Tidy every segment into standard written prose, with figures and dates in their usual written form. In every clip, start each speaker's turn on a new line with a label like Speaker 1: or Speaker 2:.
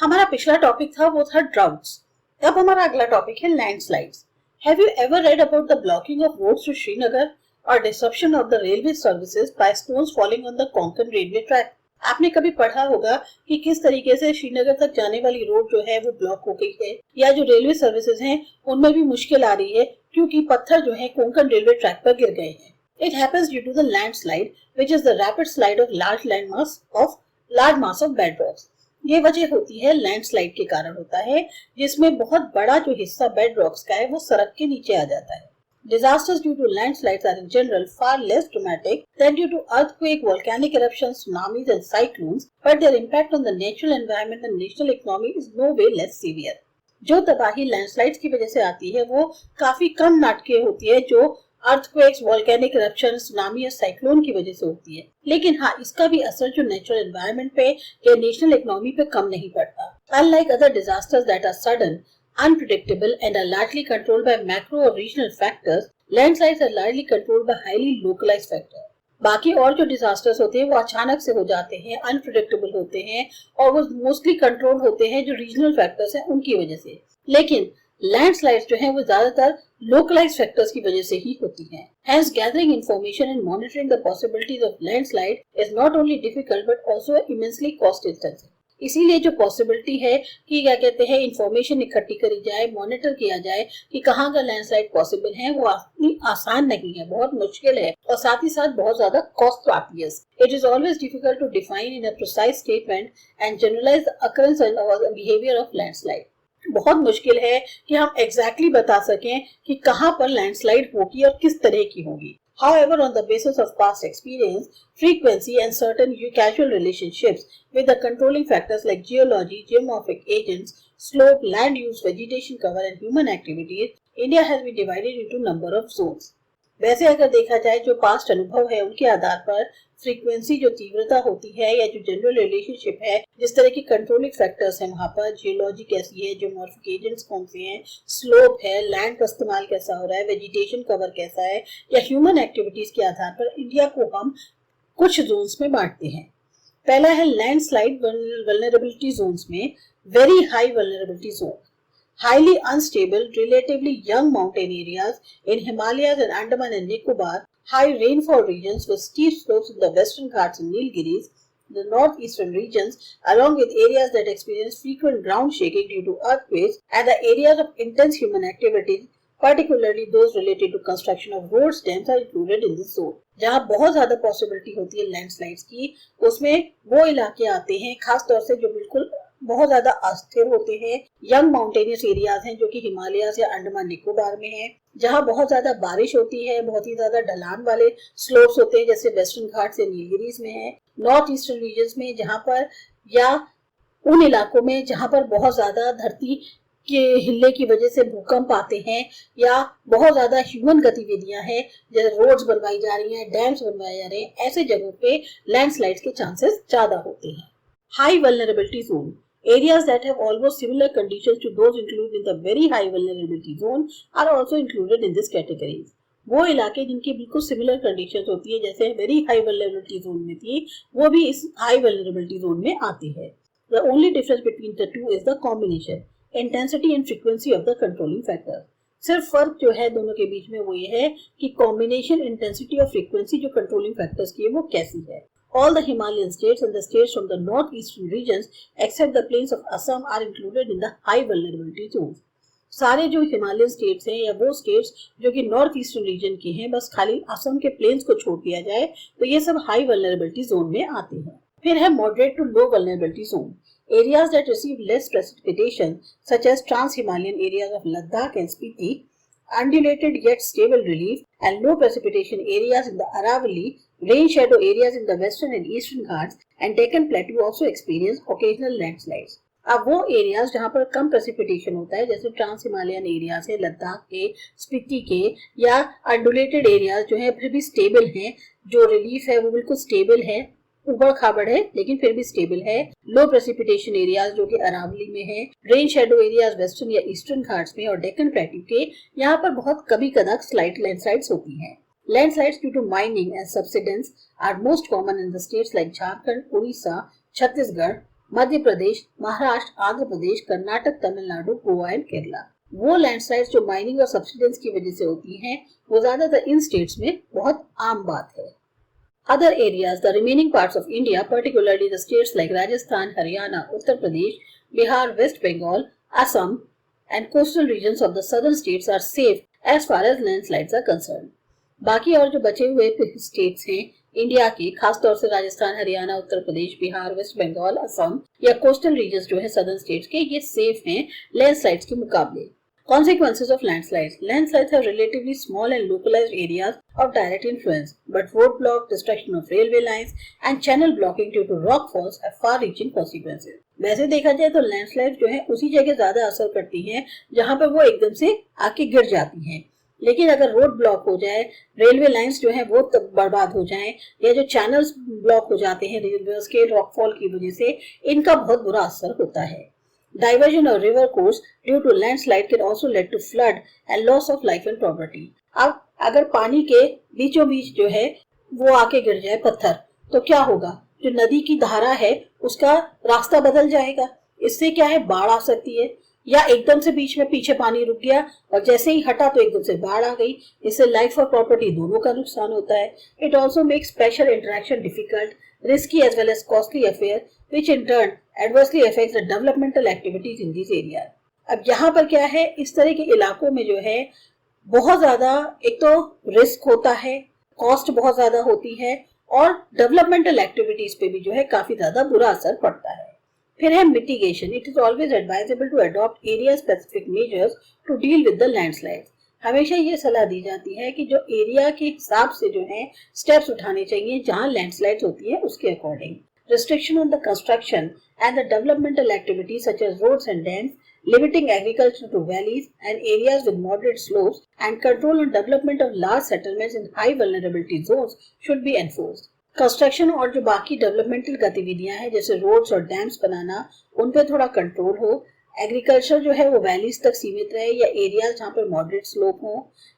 Speaker 1: हमारा पिछला टॉपिक था वो था ड्राउट्स। अब हमारा अगला टॉपिक है landslides. Have you ever read about the blocking of roads to Srinagar और disruption of the railway services by stones falling on the Konkan railway track? आपने कभी पढ़ा होगा कि किस तरीके से श्रीनगर तक जाने वाली रोड जो है वो ब्लॉक हो गई है, या जो रेलवे सर्विसेज हैं उनमें भी मुश्किल आ रही है क्योंकि पत्थर जो है कोंकण रेलवे ट्रैक पर गिर गए हैं। It happens due to the landslide which is the rapid slide of large mass of bed rocks. ये वजह होती है लैंडस्लाइड के कारण होता है, जिसमें बहुत बड़ा जो हिस्सा बेड रॉक्स का है वो सड़क के नीचे आ जाता है। Disasters due to landslides are in general far less dramatic than due to earthquake, volcanic eruptions, tsunamis and cyclones, but their impact on the natural environment and national economy is no way less severe. जो तबाही landslides की वजह से आती है वो काफी कम नाटकीय होती है जो अर्थक्वेक्स, वोल्केनिक इरप्शन, सुनामी और साइक्लोन की वजह से होती है, लेकिन हाँ, इसका भी असर जो नेचुरल एनवायरनमेंट पे या नेशनल इकोनॉमी पे कम नहीं पड़ता। Unlike other disasters that are sudden, unpredictable and are largely controlled by macro or regional factors, landslides are largely controlled by highly localized factors. बाकी और जो डिजास्टर्स होते हैं वो अचानक से हो जाते हैं, अनप्रेडिक्टेबल होते हैं और वो मोस्टली कंट्रोल होते हैं जो रीजनल फैक्टर्स हैं उनकी वजह से। लेकिन लैंडस्लाइड्स जो है वो ज्यादातर लोकलाइज्ड फैक्टर्स की वजह से ही होती हैं। Hence, gathering information and monitoring the possibilities of landslide is not only difficult but also immensely cost intensive. इसीलिए जो पॉसिबिलिटी है कि क्या कहते हैं इंफॉर्मेशन इकट्ठी करी जाए, मॉनिटर किया जाए कि कहाँ का लैंडस्लाइड पॉसिबल है, वो इतनी आसान नहीं है, बहुत मुश्किल है और साथ ही साथ बहुत ज्यादा कॉस्ट आती है। It is always difficult to define in a precise statement and generalise the occurrence and behaviour of landslide. बहुत मुश्किल है कि हम एग्जैक्टली बता सकें कि कहाँ पर लैंडस्लाइड होगी और किस तरह की होगी। However, on the basis of past experience, frequency and certain causal relationships with the controlling factors like geology, geomorphic agents, slope, land use, vegetation cover and human activities, India has been divided into number of zones. वैसे अगर देखा जाए जो past अनुभव है उनके आधार पर frequency जो तीव्रता होती है या जो जनरल रिलेशनशिप है, जिस तरह की कंट्रोलिंग फैक्टर्स हैं वहां पर, जियोलॉजी कैसी है, जियोमॉर्फिक एजेंट्स कौन से हैं, स्लोप है, लैंड का इस्तेमाल कैसा हो रहा है, वेजिटेशन कवर कैसा है, या ह्यूमन एक्टिविटीज के आधार पर इंडिया को हम कुछ जोन्स में बांटते हैं। पहला है लैंडस्लाइड वल्नरेबिलिटी जोन्स में very high vulnerability zone, highly unstable, relatively young mountain areas in Himalayas and Andaman and Nicobar, high rainfall regions with steep slopes in the western Ghats and Nilgiris, the northeastern regions, along with areas that experience frequent ground shaking due to earthquakes, and the areas of intense human activities, particularly those related to construction of roads, dams, are included in this zone. जहाँ बहुत ज्यादा possibility होती है landslides की, उसमें वो इलाके आते हैं खास तौर से जो बिल्कुल बहुत ज्यादा अस्थिर होते हैं, यंग माउंटेनियस एरियाज हैं जो कि हिमालय या अंडमान निकोबार में हैं, जहाँ बहुत ज्यादा बारिश होती है, बहुत ही ज्यादा ढलान वाले स्लोप्स होते हैं जैसे वेस्टर्न घाट से नीलगिरीज में है, नॉर्थ ईस्टर्न रीजन्स में जहाँ पर, या उन इलाकों में जहाँ पर बहुत ज्यादा धरती के हिलने की वजह से भूकंप आते हैं या बहुत ज्यादा ह्यूमन गतिविधियां हैं, जैसे रोड्स बनवाई जा रही हैं, डैम्स बनवाए जा रहे हैं, ऐसे जगहों पे लैंडस्लाइड्स के चांसेस ज्यादा होते हैं। High vulnerability zone, areas that have almost similar conditions to those included in the very high vulnerability zone are also included in this categories. वो इलाके जिनकी बिल्कुल सिमिलर कंडीशंस होती है जैसे वेरी हाई वल्नरेबिलिटी जोन में थी, वो भी इस हाई वल्नरेबिलिटी जोन में आती है। The only difference between the two is the combination, intensity and frequency of the controlling factor. सिर्फ फर्क जो है दोनों के बीच में वो ये है कि कॉम्बिनेशन, इंटेंसिटी और फ्रीक्वेंसी जो कंट्रोलिंग फैक्टर्स की है वो कैसी है। All the Himalayan states and the states from the northeastern regions except the plains of Assam are included in the high vulnerability zones. सारे जो हिमालयन स्टेट्स हैं या वो स्टेट्स जो कि नॉर्थ ईस्टर्न रीजन के हैं, बस खाली असम के प्लेन्स को छोड़ दिया जाए तो ये सब हाई वल्नरेबिलिटी जोन में आते हैं। फिर है moderate to low vulnerability zone, areas that receive less precipitation such as trans-Himalayan areas of Ladakh and Spiti, undulated yet stable relief, and low precipitation areas in the Aravalli, rain shadow areas in the western and eastern Ghats, and Deccan Plateau also experience occasional landslides. अब वो areas जहाँ पर कम precipitation होता है जैसे trans Himalayan areas है, लद्दाख के, स्पीति के, या अंडुलेटेड एरियाज जो है फिर भी स्टेबल हैं, जो रिलीफ है वो बिल्कुल स्टेबल है, उबड़ खाबड़ है लेकिन फिर भी स्टेबल है। लो प्रेसिपिटेशन एरियाज जो कि अरावली में है, रेन शेडो एरियाज वेस्टर्न या ईस्टर्न घाट्स में और डेक्कन प्लेट्यू के, यहाँ पर बहुत कभी कदाक स्लाइट लैंडस्लाइड्स होती हैं। Landslides due to mining and subsidence are most common in the states like Jharkhand, Odisha, Chhattisgarh, Madhya Pradesh, Maharashtra, Andhra Pradesh, Karnataka, Tamil Nadu, Goa and Kerala. वो लैंडस्लाइड्स जो माइनिंग और सब्सिडेंस की वजह से होती हैं, वो ज्यादातर इन स्टेट्स में बहुत आम बात है। Other areas, the remaining parts of India, particularly the states like Rajasthan, Haryana, Uttar Pradesh, Bihar, West Bengal, Assam, and coastal regions of the southern states are safe as far as landslides are concerned. बाकी और जो बचे हुए states हैं India के, खासतौर से Rajasthan, Haryana, Uttar Pradesh, Bihar, waste Bengal, Assam या कोस्टल रीजन्स जो है सदर्न स्टेट्स के, ये सेफ हैं लैंडस्लाइड्स के मुकाबले। Consequences of landslides. Landslides have relatively small and localized areas of direct influence, but roadblock, destruction of railway lines, and channel blocking due to rock falls have far-reaching consequences. वैसे देखा जाए तो landslide जो है उसी जगह ज्यादा असर करती हैं जहां पर वो एकदम से आके गिर जाती हैं, लेकिन अगर रोड ब्लॉक हो जाए, रेलवे लाइंस जो है वो बर्बाद हो जाएं, या जो चैनल्स ब्लॉक हो जाते हैं रेलवे के रॉकफॉल की वजह से, इनका बहुत बुरा असर होता है। Diversion of river course due to landslide can also lead to flood and loss of life and property. अब अगर पानी के बीचों बीच जो है वो आके गिर जाए पत्थर, तो क्या होगा? जो नदी की धारा है उसका रास्ता बदल जाएगा। इससे क्या है, बाढ़ आ सकती है, या एकदम से बीच में पीछे पानी रुक गया और जैसे ही हटा तो एकदम से बाढ़ आ गई। इससे लाइफ और प्रॉपर्टी दोनों का नुकसान होता है। It also makes special interaction difficult, risky as well as costly affair, which in turn adversely affects the developmental activities in these areas. अब यहाँ पर क्या है, इस तरह के इलाकों में जो है बहुत ज्यादा एक तो रिस्क होता है, कॉस्ट बहुत ज्यादा होती है और डेवलपमेंटल एक्टिविटीज पे भी जो है काफी ज्यादा बुरा असर पड़ता है। फिर है mitigation. It is always advisable to adopt area specific measures to deal with the landslides. हमेशा ये सलाह दी जाती है कि जो एरिया के हिसाब से जो है स्टेप्स उठाने चाहिए जहां लैंडस्लाइड्स होती है उसके according. Restriction on the construction and the developmental activities such as roads and dams, limiting agriculture to valleys and areas with moderate slopes, and control on development of large settlements in high vulnerability zones should be enforced. Construction और जो बाकी developmental गतिविधियां हैं जैसे roads और dams बनाना, उन पे थोड़ा कंट्रोल हो। एग्रीकल्चर जो है वो वैलीज तक सीमित रहे या एरियाज जहाँ पर मॉडरेट स्लोप हो।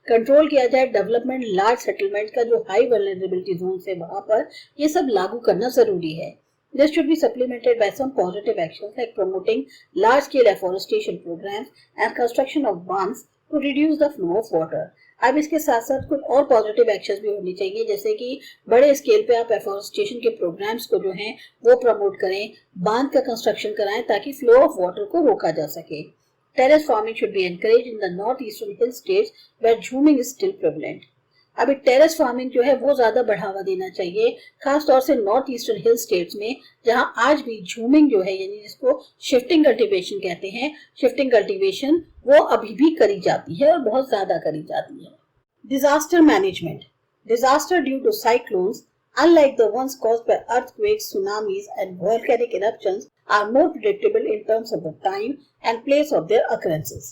Speaker 1: कंट्रोल किया जाए डेवलपमेंट लार्ज सेटलमेंट का जो हाई वल्नरेबिलिटी जोन है वहां पर, ये सब लागू करना जरूरी है। This should be supplemented by some positive actions like promoting large-scale afforestation programs and construction of bunds to reduce the flow of water. अब इसके साथ साथ कुछ और पॉजिटिव एक्शंस भी होनी चाहिए, जैसे कि बड़े स्केल पे आप एफोरेस्टेशन के प्रोग्राम्स को जो हैं वो प्रमोट करें, बांध का कंस्ट्रक्शन कराएं ताकि फ्लो ऑफ वाटर को रोका जा सके। Terrace farming should be encouraged in the north eastern hill states where jhuming is still prevalent. अभी टेरेस फार्मिंग जो है वो ज्यादा बढ़ावा देना चाहिए, खास तौर से नॉर्थ ईस्टर्न हिल स्टेट्स में जहां आज भी झूमिंग जो है यानी जिसको शिफ्टिंग कल्टीवेशन कहते हैं, शिफ्टिंग कल्टीवेशन वो अभी भी करी जाती है और बहुत ज्यादा करी जाती है। Disaster management. Disaster due to cyclones unlike the ones caused by earthquakes, tsunamis and volcanic eruptions are more predictable in terms of the time and place of their occurrences.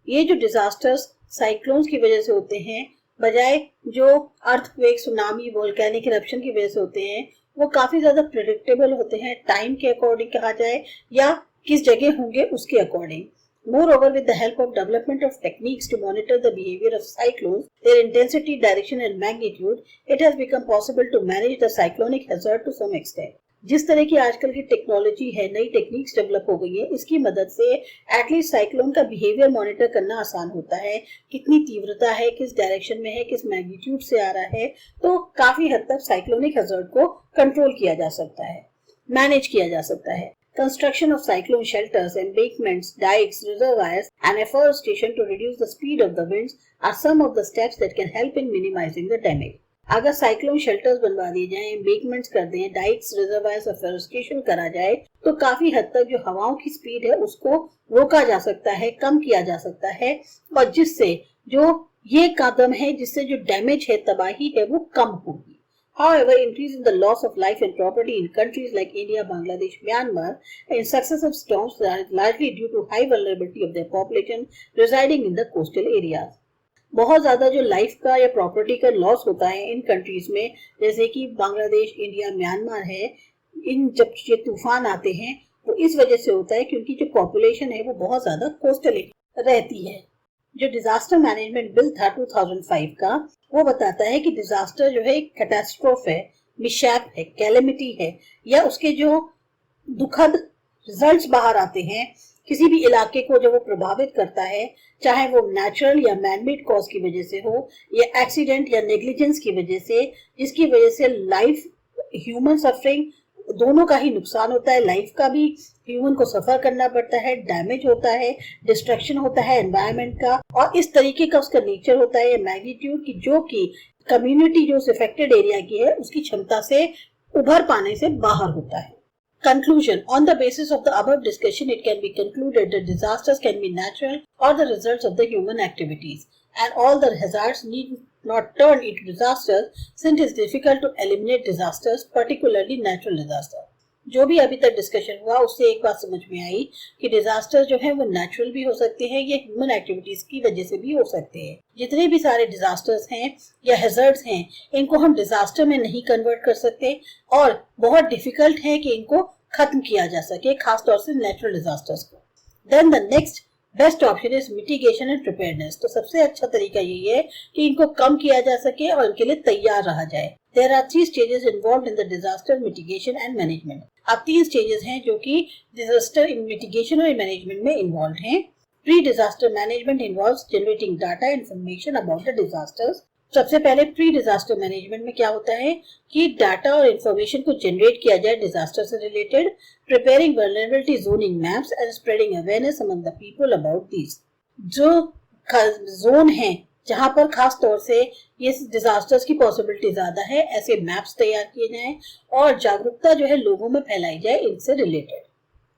Speaker 1: ये जो डिजास्टर्स साइक्लोन्स की वजह से होते हैं बजाय जो earthquake, tsunami, volcanic eruption की वजह से होते हैं, वो काफी ज्यादा प्रेडिक्टेबल होते हैं, टाइम के अकॉर्डिंग कहा जाए या किस जगह होंगे उसके according. Moreover, with the help of development of techniques to monitor the behavior of cyclones, their intensity, direction and magnitude, it has become possible to manage the cyclonic hazard to some extent. जिस तरह की आजकल की technology है, नई techniques develop हो गई है, इसकी मदद से एटलीस्ट साइक्लोन का बिहेवियर मॉनिटर करना आसान होता है, कितनी तीव्रता है, किस डायरेक्शन में है, किस मैग्नीट्यूड से आ रहा है, तो काफी हद तक साइक्लोनिक हैजर्ड को कंट्रोल किया जा सकता है, मैनेज किया जा सकता है। Construction of cyclone shelters, embankments, dikes, reservoirs, and afforestation to reduce the speed of the winds are some of the steps that can help in minimizing the damage. अगर साइक्लोन शेल्टर्स बनवा दिए जाएं, एम्बेकमेंट्स कर दें, डाइक्स, रिजर्वायर्स, एफोरेस्टेशन करा जाए, तो काफी हद तक जो हवाओं की स्पीड है उसको रोका जा सकता है, कम किया जा सकता है, और जिससे जो ये कदम है जिससे जो डैमेज है, तबाही है, वो कम होगी। However, increase in the loss of life and property in countries like India, Bangladesh, Myanmar in successive storms is largely due to high vulnerability of their population residing in the coastal areas. बहुत ज्यादा जो life का या property का loss होता है इन countries में, जैसे कि बांग्लादेश, इंडिया, म्यांमार है, इन जब ये तूफान आते हैं तो इस वजह से होता है क्योंकि जो पॉपुलेशन है वो बहुत ज्यादा कोस्टल रहती है। जो डिजास्टर मैनेजमेंट बिल था 2005 का, वो बताता है कि डिजास्टर जो है एक कैटास्ट्रोफ है, मिशैप है, कैलेमिटी है, या उसके जो दुखद रिजल्ट्स बाहर आते हैं किसी भी इलाके को जब वो प्रभावित करता है, चाहे वो नेचुरल या मैनमेड कॉज की वजह से हो या एक्सीडेंट या नेग्लिजेंस की वजह से, जिसकी वजह से लाइफ, ह्यूमन सफरिंग दोनों का ही नुकसान होता है। लाइफ का भी ह्यूमन को सफर करना पड़ता है, डैमेज होता है, डिस्ट्रक्शन होता है एनवायरनमेंट का, और इस तरीके का उसका नेचर होता है, मैग्नीट्यूड की, जो कि कम्युनिटी जो अफेक्टेड एरिया की है उसकी क्षमता से उभर पाने से बाहर होता है। Conclusion. On the basis of the above discussion, it can be concluded that disasters can be natural or the results of the human activities, and all the hazards need not turn into disasters, since it is difficult to eliminate disasters, particularly natural disasters. जो भी अभी तक discussion हुआ उससे एक बात समझ में आई कि डिजास्टर जो है वो नेचुरल भी हो सकते हैं या ह्यूमन एक्टिविटीज की वजह से भी हो सकते हैं। जितने भी सारे डिजास्टर्स हैं या हैजर्ड्स हैं, इनको हम डिजास्टर में नहीं कन्वर्ट कर सकते और बहुत डिफिकल्ट है कि इनको खत्म किया जा सके, खासतौर से नेचुरल डिजास्टर्स को। Then the next best option is mitigation and preparedness. तो सबसे अच्छा तरीका यही है कि इनको कम किया जा सके और इनके लिए तैयार रहा जाए। There are 3 stages involved in the disaster mitigation and management. अब 3 stages हैं जो कि disaster mitigation और management में involved हैं। Pre-disaster management involves generating data information about the disasters. सबसे पहले प्री डिजास्टर मैनेजमेंट में क्या होता है कि डाटा और इंफॉर्मेशन को जनरेट किया जाए डिजास्टर से related, preparing vulnerability zoning maps and spreading awareness among the people about this. जो जोन है जहां पर खास तौर से ये डिजास्टर्स की पॉसिबिलिटी ज्यादा है, ऐसे मैप्स तैयार किए जाएं और जागरूकता जो है लोगों में फैलाई जाए इनसे related.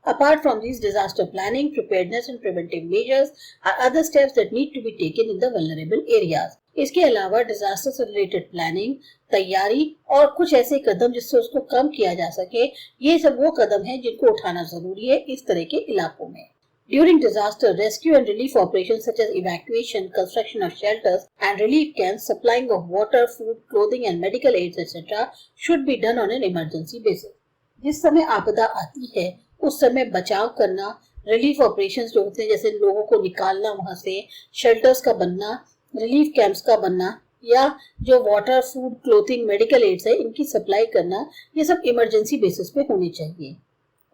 Speaker 1: Apart from these, disaster planning, preparedness and preventive measures are other steps that need to be taken in the vulnerable areas. इसके अलावा डिजास्टर से रिलेटेड प्लानिंग, तैयारी और कुछ ऐसे कदम जिससे उसको कम किया जा सके, ये सब वो कदम हैं जिनको उठाना जरूरी है इस तरह के इलाकों में। During disaster, rescue and relief operations such as evacuation, construction of shelters and relief camps, supplying of water, food, clothing and medical aids etc. should be done on an emergency basis. जिस समय आपदा आती है उस समय बचाव करना, relief operations जो होते हैं जैसे लोगों को निकालना वहां से, शेल्टर्स का बनना, रिलीफ कैंप्स का बनना या जो water, food, clothing, medical aids है इनकी सप्लाई करना, ये सब इमरजेंसी बेसिस पे होनी चाहिए।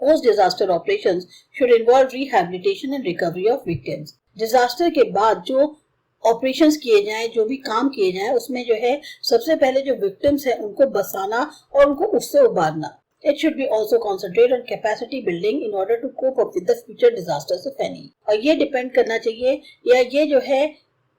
Speaker 1: Post disaster operations should involve rehabilitation and recovery of victims. Disaster के बाद जो ऑपरेशंस किए जाएं, जो भी काम किए जाएं, उसमें जो है सबसे पहले जो विक्टिम्स है उनको बसाना और उनको उससे उबारना। It should be also concentrate on capacity building in order to cope up with the future disasters if any. और ये डिपेंड करना चाहिए या ये जो है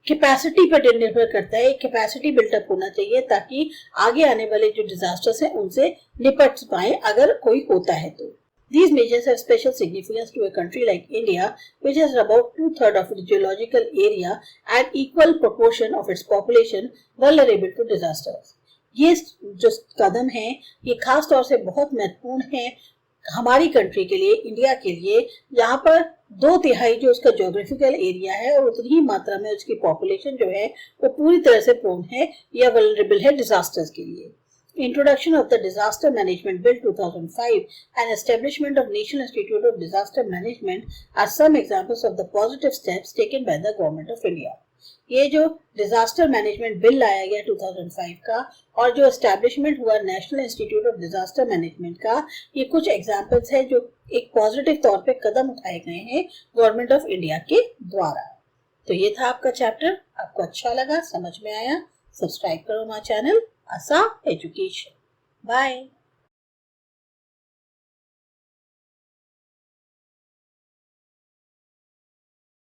Speaker 1: कैपेसिटी पर निर्भर करता है, कैपेसिटी बिल्डअप होना चाहिए ताकि आगे आने वाले जो डिजास्टर्स हैं उनसे निपट पाए अगर कोई होता है तो। These measures have special significance to a country like India, which has about 2/3 of its geological area and equal proportion of its population vulnerable to disasters. ये जो कदम है ये खास तौर से बहुत महत्वपूर्ण है हमारी कंट्री के लिए, इंडिया के लिए, यहाँ पर 2/3 जो उसका ज्योग्राफिकल एरिया है और उतनी ही मात्रा में उसकी पॉपुलेशन जो है वो पूरी तरह से प्रोन है या वल्नरेबल है डिजास्टर्स के लिए। Introduction of the Disaster Management Bill 2005 and establishment of National Institute of Disaster Management are some examples of the positive steps taken by the Government of India. ये जो डिजास्टर मैनेजमेंट बिल लाया गया 2005 का और जो establishment हुआ national institute of disaster management का, ये कुछ एग्जांपल्स है जो एक पॉजिटिव तौर पे कदम उठाए गए हैं गवर्नमेंट ऑफ इंडिया के द्वारा। तो ये था आपका चैप्टर, आपको अच्छा लगा, समझ में आया, सब्सक्राइब करो हमारा चैनल आसा एजुकेशन। बाय।